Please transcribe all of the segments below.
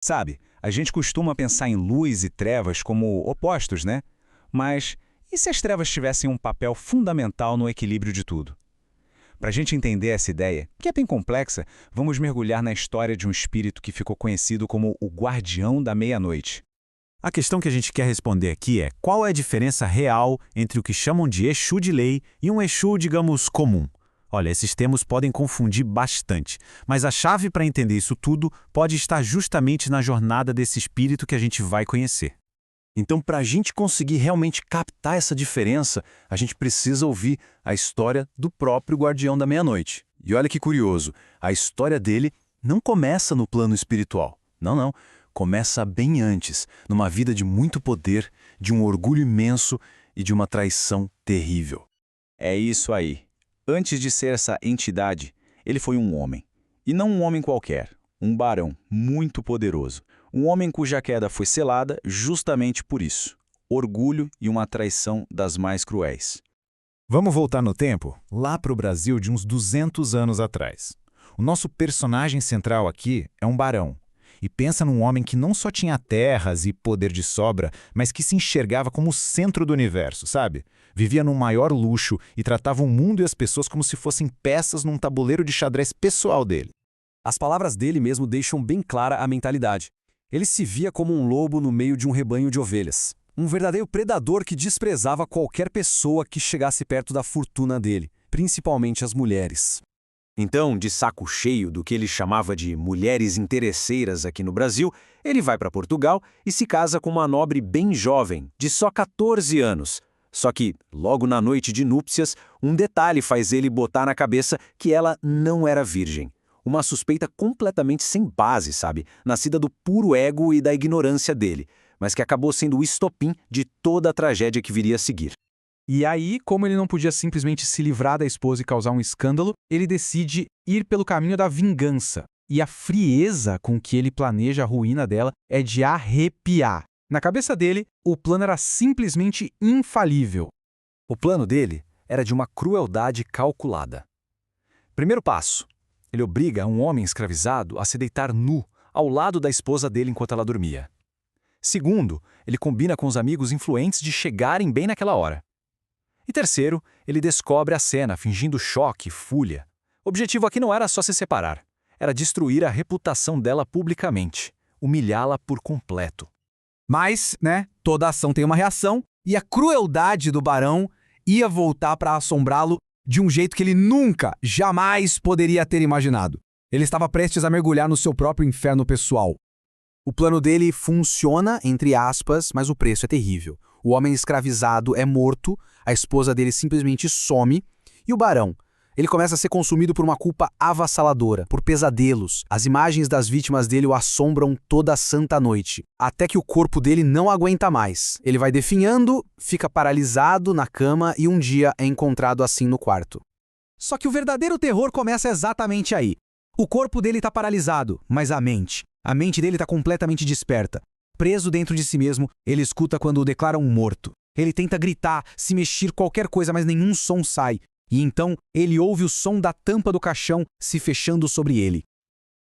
Sabe, a gente costuma pensar em luz e trevas como opostos, né? Mas e se as trevas tivessem um papel fundamental no equilíbrio de tudo? Para a gente entender essa ideia, que é bem complexa, vamos mergulhar na história de um espírito que ficou conhecido como o Guardião da Meia-Noite. A questão que a gente quer responder aqui é qual é a diferença real entre o que chamam de Exu de lei e um Exu, digamos, comum. Olha, esses termos podem confundir bastante, mas a chave para entender isso tudo pode estar justamente na jornada desse espírito que a gente vai conhecer. Então, para a gente conseguir realmente captar essa diferença, a gente precisa ouvir a história do próprio Guardião da Meia-Noite. E olha que curioso, a história dele não começa no plano espiritual. Não, não. Começa bem antes, numa vida de muito poder, de um orgulho imenso e de uma traição terrível. É isso aí. Antes de ser essa entidade, ele foi um homem. E não um homem qualquer, um barão muito poderoso. Um homem cuja queda foi selada justamente por isso. Orgulho e uma traição das mais cruéis. Vamos voltar no tempo, lá para o Brasil de uns 200 anos atrás. O nosso personagem central aqui é um barão. E pensa num homem que não só tinha terras e poder de sobra, mas que se enxergava como o centro do universo, sabe? Vivia num maior luxo e tratava o mundo e as pessoas como se fossem peças num tabuleiro de xadrez pessoal dele. As palavras dele mesmo deixam bem clara a mentalidade. Ele se via como um lobo no meio de um rebanho de ovelhas. Um verdadeiro predador que desprezava qualquer pessoa que chegasse perto da fortuna dele, principalmente as mulheres. Então, de saco cheio do que ele chamava de mulheres interesseiras aqui no Brasil, ele vai para Portugal e se casa com uma nobre bem jovem, de só 14 anos. Só que, logo na noite de núpcias, um detalhe faz ele botar na cabeça que ela não era virgem. Uma suspeita completamente sem base, sabe? Nascida do puro ego e da ignorância dele, mas que acabou sendo o estopim de toda a tragédia que viria a seguir. E aí, como ele não podia simplesmente se livrar da esposa e causar um escândalo, ele decide ir pelo caminho da vingança. E a frieza com que ele planeja a ruína dela é de arrepiar. Na cabeça dele, o plano era simplesmente infalível. O plano dele era de uma crueldade calculada. Primeiro passo, ele obriga um homem escravizado a se deitar nu ao lado da esposa dele enquanto ela dormia. Segundo, ele combina com os amigos influentes de chegarem bem naquela hora. E terceiro, ele descobre a cena, fingindo choque e fúria. O objetivo aqui não era só se separar, era destruir a reputação dela publicamente, humilhá-la por completo. Mas, toda ação tem uma reação, e a crueldade do barão ia voltar para assombrá-lo de um jeito que ele nunca, jamais poderia ter imaginado. Ele estava prestes a mergulhar no seu próprio inferno pessoal. O plano dele funciona, entre aspas, mas o preço é terrível. O homem escravizado é morto, a esposa dele simplesmente some, e o barão, ele começa a ser consumido por uma culpa avassaladora, por pesadelos. As imagens das vítimas dele o assombram toda a santa noite, até que o corpo dele não aguenta mais. Ele vai definhando, fica paralisado na cama e um dia é encontrado assim no quarto. Só que o verdadeiro terror começa exatamente aí. O corpo dele está paralisado, mas a mente dele está completamente desperta. Preso dentro de si mesmo, ele escuta quando o declaram morto. Ele tenta gritar, se mexer qualquer coisa, mas nenhum som sai. E então ele ouve o som da tampa do caixão se fechando sobre ele.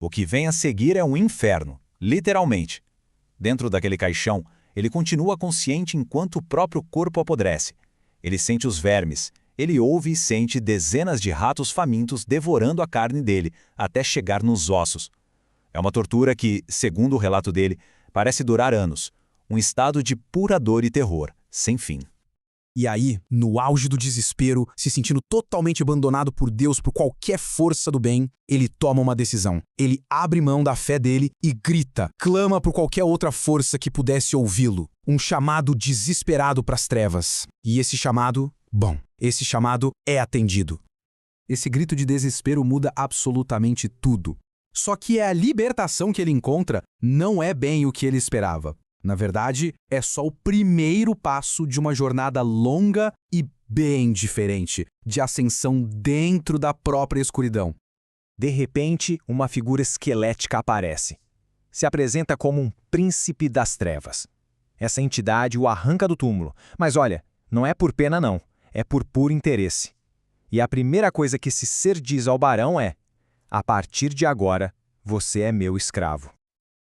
O que vem a seguir é um inferno, literalmente. Dentro daquele caixão, ele continua consciente enquanto o próprio corpo apodrece. Ele sente os vermes, ele ouve e sente dezenas de ratos famintos devorando a carne dele, até chegar nos ossos. É uma tortura que, segundo o relato dele, parece durar anos. Um estado de pura dor e terror, sem fim. E aí, no auge do desespero, se sentindo totalmente abandonado por Deus, por qualquer força do bem, ele toma uma decisão. Ele abre mão da fé dele e grita, clama por qualquer outra força que pudesse ouvi-lo. Um chamado desesperado para as trevas. E esse chamado é atendido. Esse grito de desespero muda absolutamente tudo. Só que a libertação que ele encontra não é bem o que ele esperava. Na verdade, é só o primeiro passo de uma jornada longa e bem diferente, de ascensão dentro da própria escuridão. De repente, uma figura esquelética aparece. Se apresenta como um príncipe das trevas. Essa entidade o arranca do túmulo. Mas olha, não é por pena não, é por puro interesse. E a primeira coisa que esse ser diz ao barão é: a partir de agora, você é meu escravo.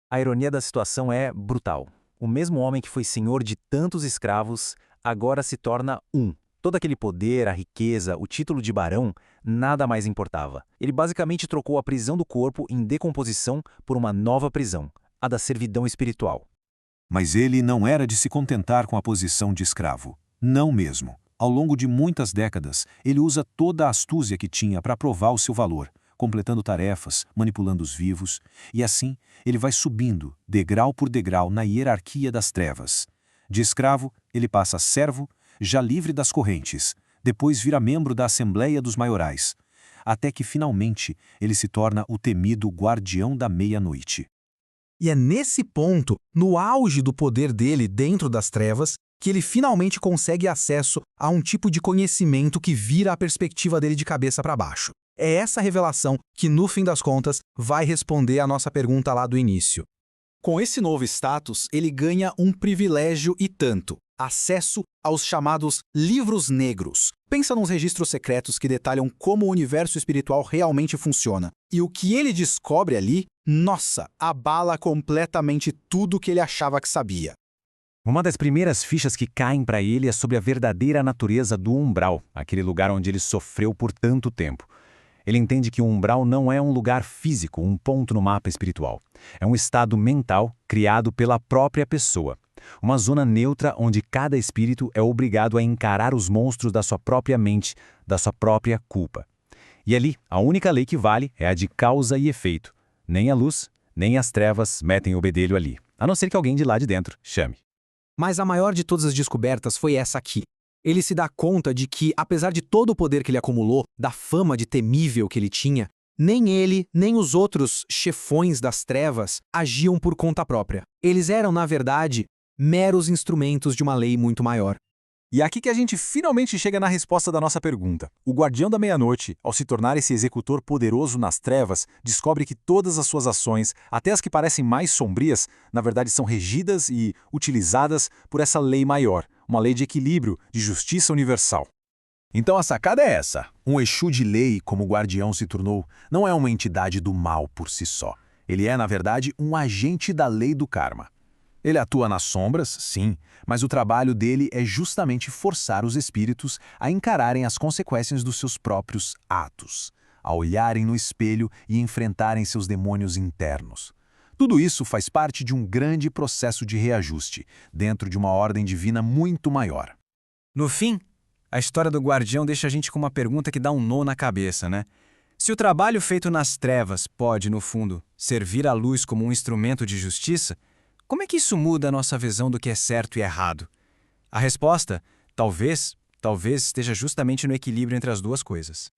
A ironia da situação é brutal. O mesmo homem que foi senhor de tantos escravos, agora se torna um. Todo aquele poder, a riqueza, o título de barão, nada mais importava. Ele basicamente trocou a prisão do corpo em decomposição por uma nova prisão, a da servidão espiritual. Mas ele não era de se contentar com a posição de escravo. Não mesmo. Ao longo de muitas décadas, ele usa toda a astúcia que tinha para provar o seu valor, completando tarefas, manipulando os vivos, e assim ele vai subindo, degrau por degrau, na hierarquia das trevas. De escravo, ele passa a servo, já livre das correntes, depois vira membro da Assembleia dos Maiorais, até que finalmente ele se torna o temido guardião da meia-noite. E é nesse ponto, no auge do poder dele dentro das trevas, que ele finalmente consegue acesso a um tipo de conhecimento que vira a perspectiva dele de cabeça para baixo. É essa revelação que, no fim das contas, vai responder a nossa pergunta lá do início. Com esse novo status, ele ganha um privilégio e tanto: acesso aos chamados livros negros. Pensa nos registros secretos que detalham como o universo espiritual realmente funciona. E o que ele descobre ali, nossa, abala completamente tudo que ele achava que sabia. Uma das primeiras fichas que caem para ele é sobre a verdadeira natureza do umbral, aquele lugar onde ele sofreu por tanto tempo. Ele entende que o umbral não é um lugar físico, um ponto no mapa espiritual. É um estado mental criado pela própria pessoa. Uma zona neutra onde cada espírito é obrigado a encarar os monstros da sua própria mente, da sua própria culpa. E ali, a única lei que vale é a de causa e efeito. Nem a luz, nem as trevas metem o bedelho ali, a não ser que alguém de lá de dentro chame. Mas a maior de todas as descobertas foi essa aqui. Ele se dá conta de que, apesar de todo o poder que ele acumulou, da fama de temível que ele tinha, nem ele, nem os outros chefões das trevas agiam por conta própria. Eles eram, na verdade, meros instrumentos de uma lei muito maior. E é aqui que a gente finalmente chega na resposta da nossa pergunta. O Guardião da Meia-Noite, ao se tornar esse executor poderoso nas trevas, descobre que todas as suas ações, até as que parecem mais sombrias, na verdade são regidas e utilizadas por essa lei maior, uma lei de equilíbrio, de justiça universal. Então a sacada é essa. Um Exu de lei, como o Guardião se tornou, não é uma entidade do mal por si só. Ele é, na verdade, um agente da lei do karma. Ele atua nas sombras, sim, mas o trabalho dele é justamente forçar os espíritos a encararem as consequências dos seus próprios atos, a olharem no espelho e enfrentarem seus demônios internos. Tudo isso faz parte de um grande processo de reajuste, dentro de uma ordem divina muito maior. No fim, a história do Guardião deixa a gente com uma pergunta que dá um nó na cabeça, né? Se o trabalho feito nas trevas pode, no fundo, servir à luz como um instrumento de justiça, como é que isso muda a nossa visão do que é certo e errado? A resposta, talvez esteja justamente no equilíbrio entre as duas coisas.